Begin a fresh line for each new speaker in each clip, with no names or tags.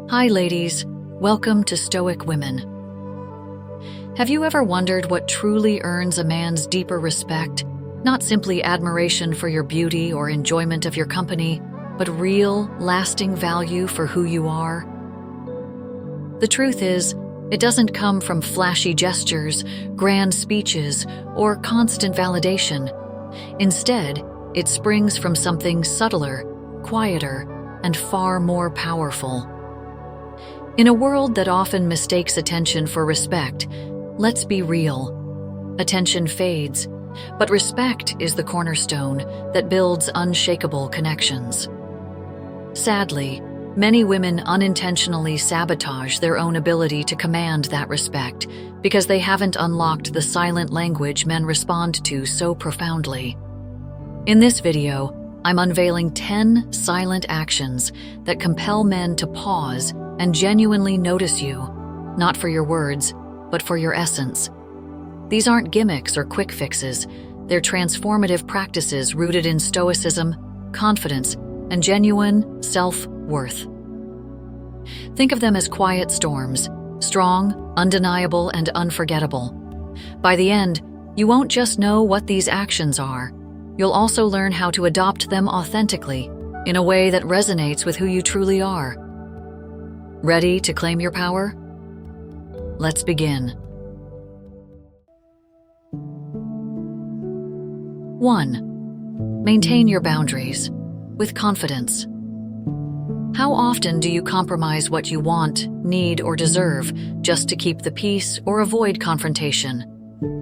Hi ladies, welcome to Stoic Women. Have you ever wondered what truly earns a man's deeper respect? Not simply admiration for your beauty or enjoyment of your company, but real, lasting value for who you are? The truth is, it doesn't come from flashy gestures, grand speeches, or constant validation. Instead, it springs from something subtler, quieter, and far more powerful. In a world that often mistakes attention for respect, let's be real. Attention fades, but respect is the cornerstone that builds unshakable connections. Sadly, many women unintentionally sabotage their own ability to command that respect because they haven't unlocked the silent language men respond to so profoundly. In this video, I'm unveiling 10 silent actions that compel men to pause and genuinely notice you, not for your words, but for your essence. These aren't gimmicks or quick fixes. They're transformative practices rooted in Stoicism, confidence, and genuine self-worth. Think of them as quiet storms, strong, undeniable, and unforgettable. By the end, you won't just know what these actions are. You'll also learn how to adopt them authentically, in a way that resonates with who you truly are. Ready to claim your power? Let's begin. 1. Maintain your boundaries with confidence. How often do you compromise what you want, need, or deserve just to keep the peace or avoid confrontation?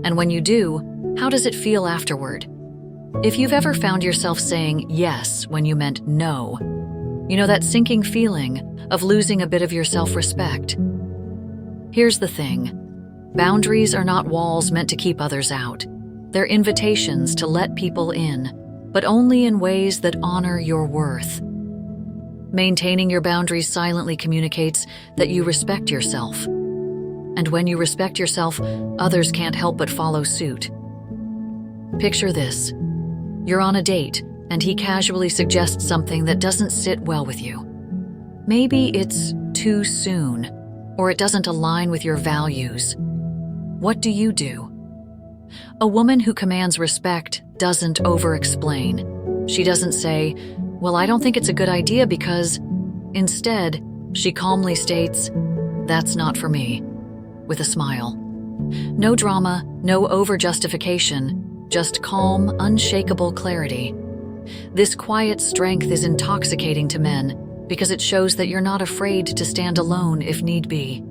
And when you do, how does it feel afterward? If you've ever found yourself saying yes when you meant no, you know that sinking feeling of losing a bit of your self-respect. Here's the thing. Boundaries are not walls meant to keep others out. They're invitations to let people in, but only in ways that honor your worth. Maintaining your boundaries silently communicates that you respect yourself. And when you respect yourself, others can't help but follow suit. Picture this. You're on a date, and he casually suggests something that doesn't sit well with you. Maybe it's too soon, or it doesn't align with your values. What do? A woman who commands respect doesn't over-explain. She doesn't say, "Well, I don't think it's a good idea because..." Instead, she calmly states, "That's not for me," with a smile. No drama, no over-justification, just calm, unshakable clarity. This quiet strength is intoxicating to men because it shows that you're not afraid to stand alone if need be.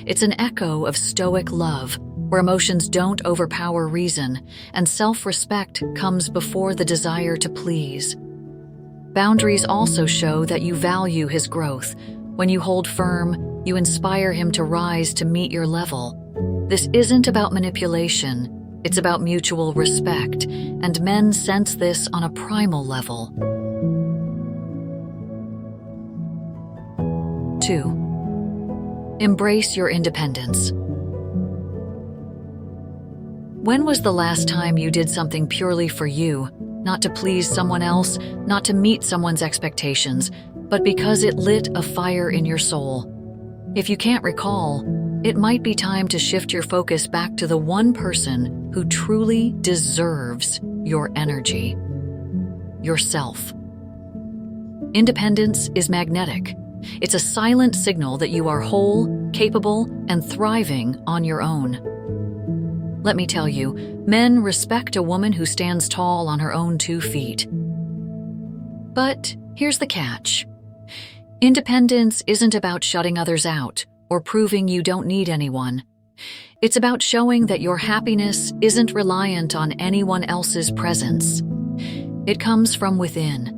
It's an echo of Stoic love, where emotions don't overpower reason and self-respect comes before the desire to please. Boundaries also show that you value his growth. When you hold firm, you inspire him to rise to meet your level. This isn't about manipulation. It's about mutual respect, and men sense this on a primal level. 2. Embrace your independence. When was the last time you did something purely for you, not to please someone else, not to meet someone's expectations, but because it lit a fire in your soul? If you can't recall, it might be time to shift your focus back to the one person who truly deserves your energy: yourself. Independence is magnetic. It's a silent signal that you are whole, capable, and thriving on your own. Let me tell you, men respect a woman who stands tall on her own 2 feet. But here's the catch. Independence isn't about shutting others out or proving you don't need anyone. It's about showing that your happiness isn't reliant on anyone else's presence. It comes from within.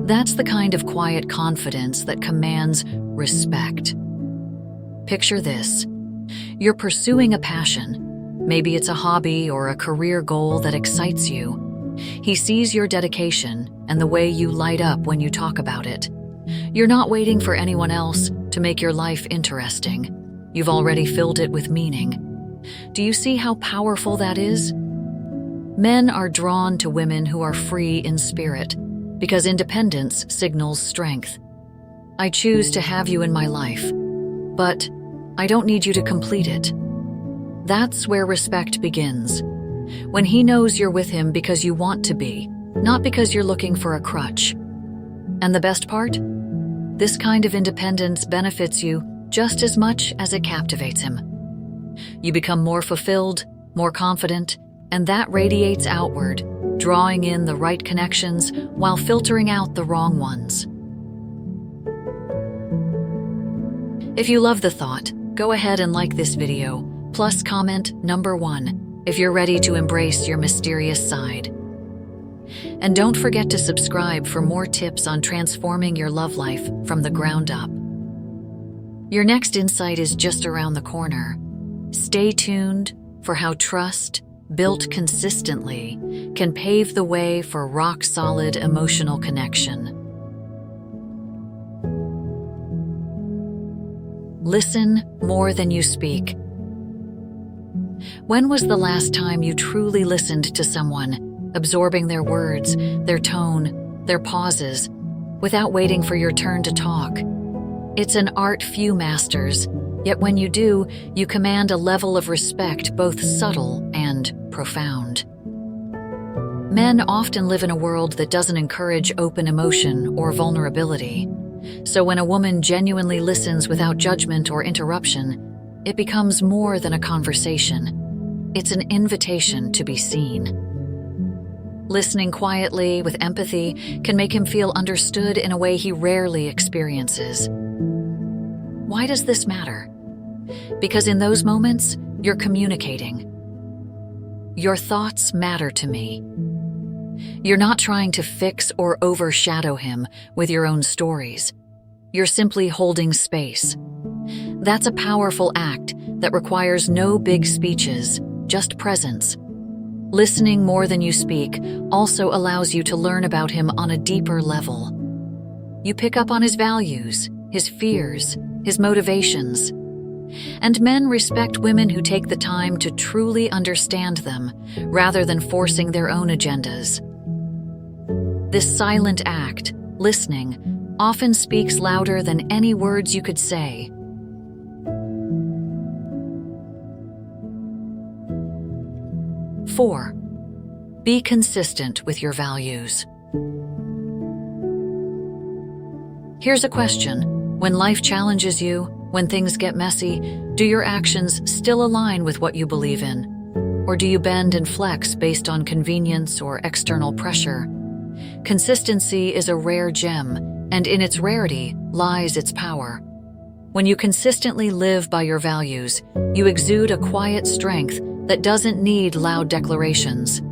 That's the kind of quiet confidence that commands respect. Picture this. You're pursuing a passion. Maybe it's a hobby or a career goal that excites you. He sees your dedication and the way you light up when you talk about it. You're not waiting for anyone else to make your life interesting. You've already filled it with meaning. Do you see how powerful that is? Men are drawn to women who are free in spirit because independence signals strength. I choose to have you in my life, but I don't need you to complete it. That's where respect begins. When he knows you're with him because you want to be, not because you're looking for a crutch. And the best part? This kind of independence benefits you just as much as it captivates him. You become more fulfilled, more confident, and that radiates outward, drawing in the right connections while filtering out the wrong ones. If you love the thought, go ahead and like this video, plus comment number 1 if you're ready to embrace your mysterious side. And don't forget to subscribe for more tips on transforming your love life from the ground up. Your next insight is just around the corner. Stay tuned for how trust, built consistently, can pave the way for rock-solid emotional connection. Listen more than you speak. When was the last time you truly listened to someone, absorbing their words, their tone, their pauses, without waiting for your turn to talk? It's an art few masters, yet when you do, you command a level of respect both subtle and profound. Men often live in a world that doesn't encourage open emotion or vulnerability. So when a woman genuinely listens without judgment or interruption, it becomes more than a conversation. It's an invitation to be seen. Listening quietly with empathy can make him feel understood in a way he rarely experiences. Why does this matter? Because in those moments, you're communicating. Your thoughts matter to me. You're not trying to fix or overshadow him with your own stories. You're simply holding space. That's a powerful act that requires no big speeches, just presence. Listening more than you speak also allows you to learn about him on a deeper level. You pick up on his values, his fears, his motivations. And men respect women who take the time to truly understand them, rather than forcing their own agendas. This silent act, listening, often speaks louder than any words you could say. Four, be consistent with your values. Here's a question. When life challenges you, when things get messy, do your actions still align with what you believe in? Or do you bend and flex based on convenience or external pressure? Consistency is a rare gem, and in its rarity lies its power. When you consistently live by your values, you exude a quiet strength that doesn't need loud declarations.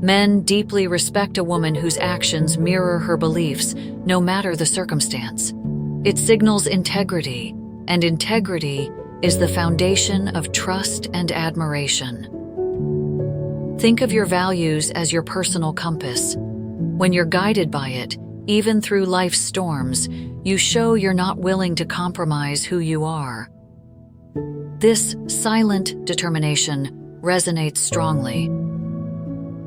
Men deeply respect a woman whose actions mirror her beliefs, no matter the circumstance. It signals integrity, and integrity is the foundation of trust and admiration. Think of your values as your personal compass. When you're guided by it, even through life's storms, you show you're not willing to compromise who you are. This silent determination resonates strongly.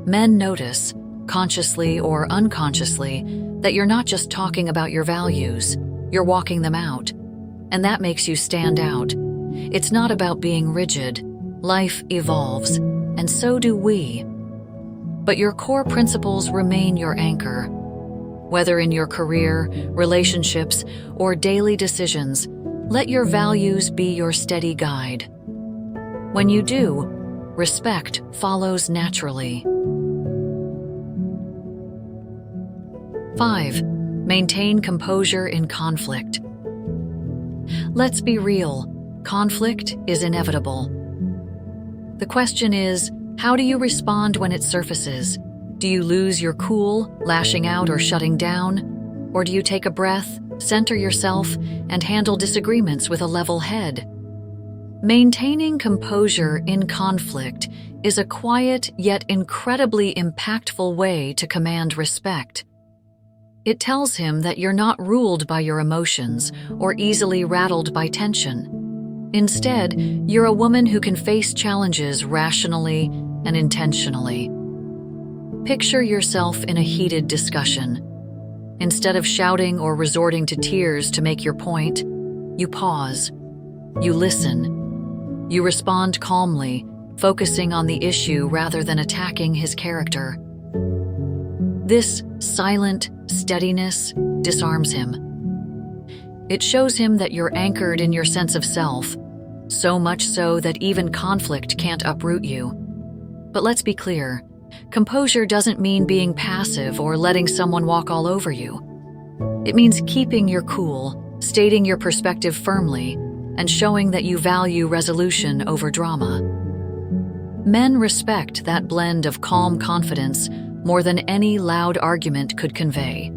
Men notice, consciously or unconsciously, that you're not just talking about your values, you're walking them out. And that makes you stand out. It's not about being rigid. Life evolves, and so do we. But your core principles remain your anchor. Whether in your career, relationships, or daily decisions, let your values be your steady guide. When you do, respect follows naturally. 5. Maintain composure in conflict. Let's be real, conflict is inevitable. The question is, how do you respond when it surfaces? Do you lose your cool, lashing out or shutting down? Or do you take a breath, center yourself, and handle disagreements with a level head? Maintaining composure in conflict is a quiet yet incredibly impactful way to command respect. It tells him that you're not ruled by your emotions or easily rattled by tension. Instead, you're a woman who can face challenges rationally and intentionally. Picture yourself in a heated discussion. Instead of shouting or resorting to tears to make your point, you pause. You listen. You respond calmly, focusing on the issue rather than attacking his character. This silent steadiness disarms him. It shows him that you're anchored in your sense of self, so much so that even conflict can't uproot you. But let's be clear, composure doesn't mean being passive or letting someone walk all over you. It means keeping your cool, stating your perspective firmly, and showing that you value resolution over drama. Men respect that blend of calm confidence more than any loud argument could convey.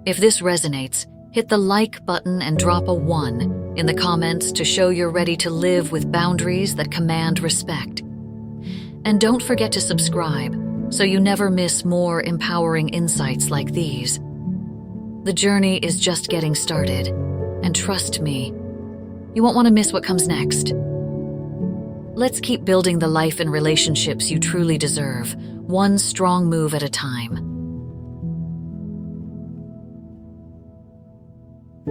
If this resonates, hit the like button and drop a 1 in the comments to show you're ready to live with boundaries that command respect. And don't forget to subscribe so you never miss more empowering insights like these. The journey is just getting started, and trust me, you won't want to miss what comes next. Let's keep building the life and relationships you truly deserve, one strong move at a time.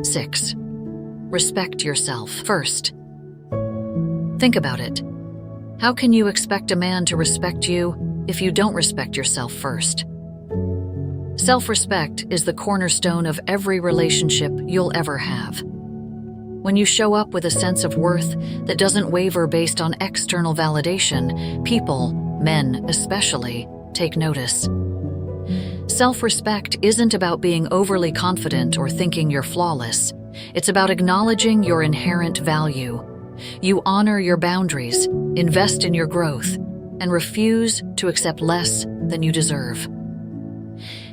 6. Respect yourself first. Think about it. How can you expect a man to respect you if you don't respect yourself first? Self-respect is the cornerstone of every relationship you'll ever have. When you show up with a sense of worth that doesn't waver based on external validation, people, men especially, take notice. Self-respect isn't about being overly confident or thinking you're flawless. It's about acknowledging your inherent value. You honor your boundaries, invest in your growth, and refuse to accept less than you deserve.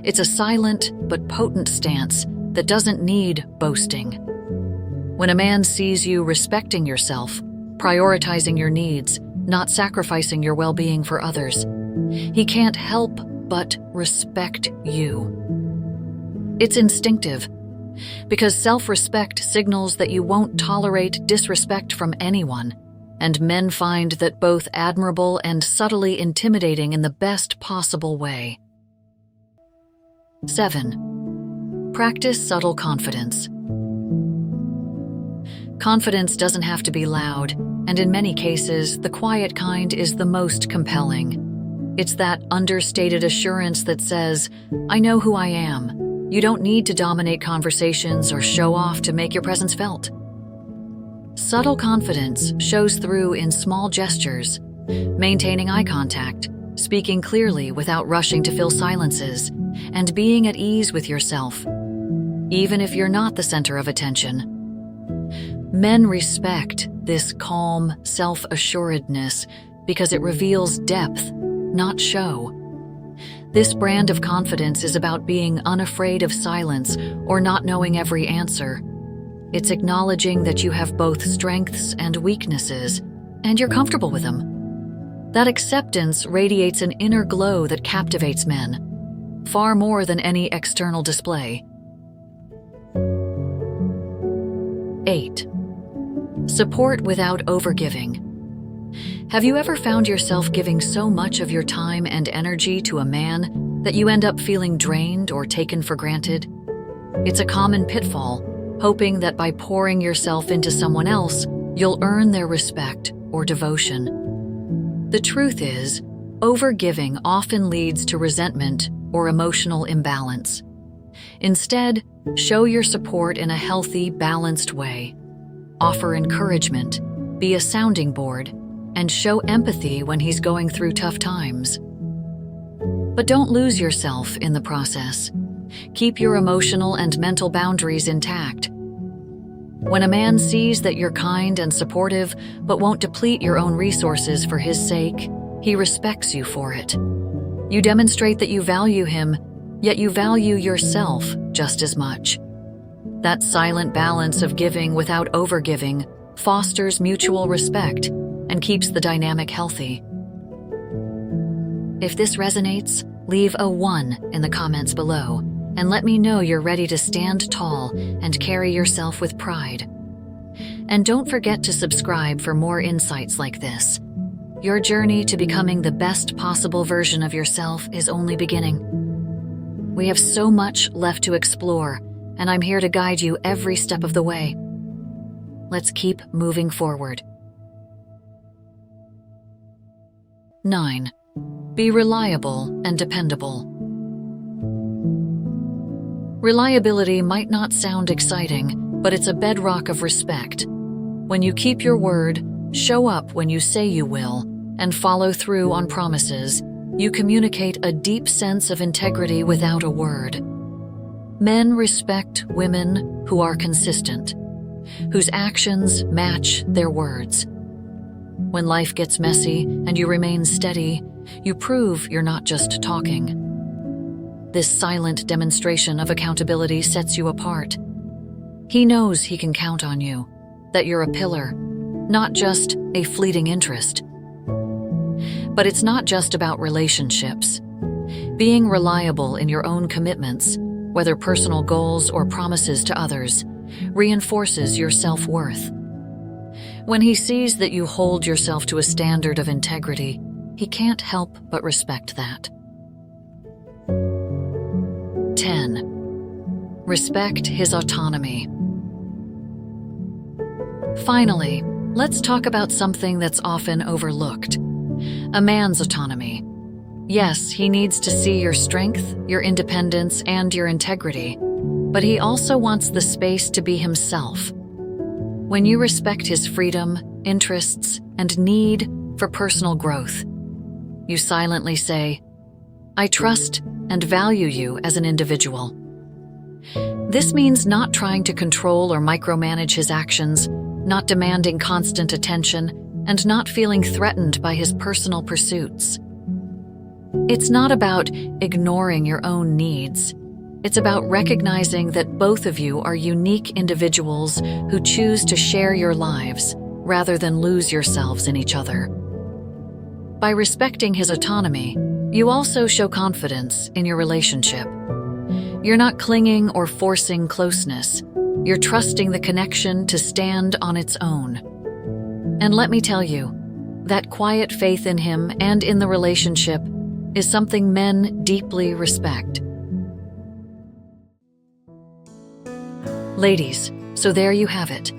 It's a silent but potent stance that doesn't need boasting. When a man sees you respecting yourself, prioritizing your needs, not sacrificing your well-being for others, he can't help but respect you. It's instinctive, because self-respect signals that you won't tolerate disrespect from anyone, and men find that both admirable and subtly intimidating in the best possible way. 7. Practice subtle confidence. Confidence doesn't have to be loud, and in many cases, the quiet kind is the most compelling. It's that understated assurance that says, "I know who I am." You don't need to dominate conversations or show off to make your presence felt. Subtle confidence shows through in small gestures, maintaining eye contact, speaking clearly without rushing to fill silences, and being at ease with yourself, even if you're not the center of attention. Men respect this calm self-assuredness because it reveals depth, not show. This brand of confidence is about being unafraid of silence or not knowing every answer. It's acknowledging that you have both strengths and weaknesses, and you're comfortable with them. That acceptance radiates an inner glow that captivates men, far more than any external display. 8. Support without overgiving. Have you ever found yourself giving so much of your time and energy to a man that you end up feeling drained or taken for granted? It's a common pitfall, hoping that by pouring yourself into someone else, you'll earn their respect or devotion. The truth is, overgiving often leads to resentment or emotional imbalance. Instead, show your support in a healthy, balanced way. Offer encouragement, be a sounding board, and show empathy when he's going through tough times. But don't lose yourself in the process. Keep your emotional and mental boundaries intact. When a man sees that you're kind and supportive but won't deplete your own resources for his sake, he respects you for it. You demonstrate that you value him, yet you value yourself just as much. That silent balance of giving without overgiving fosters mutual respect and keeps the dynamic healthy. If this resonates, leave a 1 in the comments below and let me know you're ready to stand tall and carry yourself with pride. And don't forget to subscribe for more insights like this. Your journey to becoming the best possible version of yourself is only beginning. We have so much left to explore, and I'm here to guide you every step of the way. Let's keep moving forward. 9. Be reliable and dependable. Reliability might not sound exciting, but it's a bedrock of respect. When you keep your word, show up when you say you will, and follow through on promises, you communicate a deep sense of integrity without a word. Men respect women who are consistent, whose actions match their words. When life gets messy and you remain steady, you prove you're not just talking. This silent demonstration of accountability sets you apart. He knows he can count on you, that you're a pillar, not just a fleeting interest. But it's not just about relationships. Being reliable in your own commitments, whether personal goals or promises to others, reinforces your self-worth. When he sees that you hold yourself to a standard of integrity, he can't help but respect that. 10. Respect his autonomy. Finally, let's talk about something that's often overlooked: a man's autonomy. Yes, he needs to see your strength, your independence, and your integrity, but he also wants the space to be himself. When you respect his freedom, interests, and need for personal growth, you silently say, "I trust and value you as an individual." This means not trying to control or micromanage his actions, not demanding constant attention, and not feeling threatened by his personal pursuits. It's not about ignoring your own needs. It's about recognizing that both of you are unique individuals who choose to share your lives rather than lose yourselves in each other. By respecting his autonomy, you also show confidence in your relationship. You're not clinging or forcing closeness. You're trusting the connection to stand on its own. And let me tell you, that quiet faith in him and in the relationship is something men deeply respect. Ladies, so there you have it.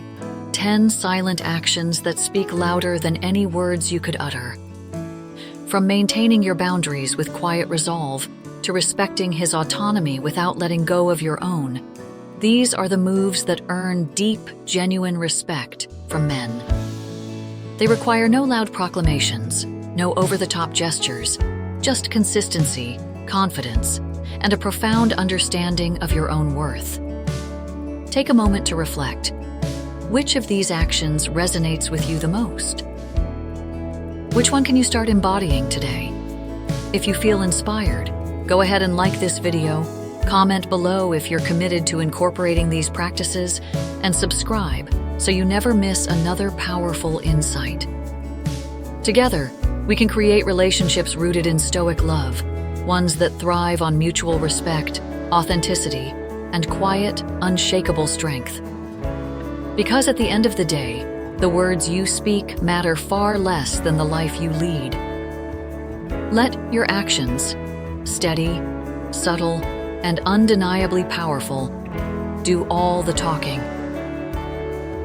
10 silent actions that speak louder than any words you could utter. From maintaining your boundaries with quiet resolve to respecting his autonomy without letting go of your own, these are the moves that earn deep, genuine respect from men. They require no loud proclamations, no over-the-top gestures, just consistency, confidence, and a profound understanding of your own worth. Take a moment to reflect. Which of these actions resonates with you the most? Which one can you start embodying today? If you feel inspired, go ahead and like this video, comment below if you're committed to incorporating these practices, and subscribe so you never miss another powerful insight. Together, we can create relationships rooted in Stoic love, ones that thrive on mutual respect, authenticity, and quiet, unshakable strength. Because at the end of the day, the words you speak matter far less than the life you lead. Let your actions, steady, subtle, and undeniably powerful, do all the talking.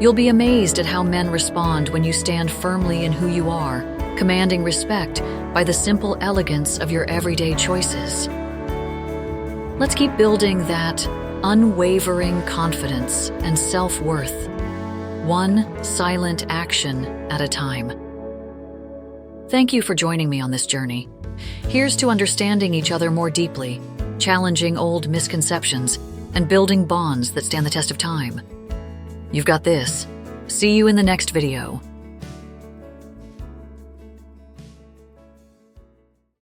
You'll be amazed at how men respond when you stand firmly in who you are, commanding respect by the simple elegance of your everyday choices. Let's keep building that unwavering confidence and self-worth, one silent action at a time. Thank you for joining me on this journey. Here's to understanding each other more deeply, challenging old misconceptions, and building bonds that stand the test of time. You've got this. See you in the next video.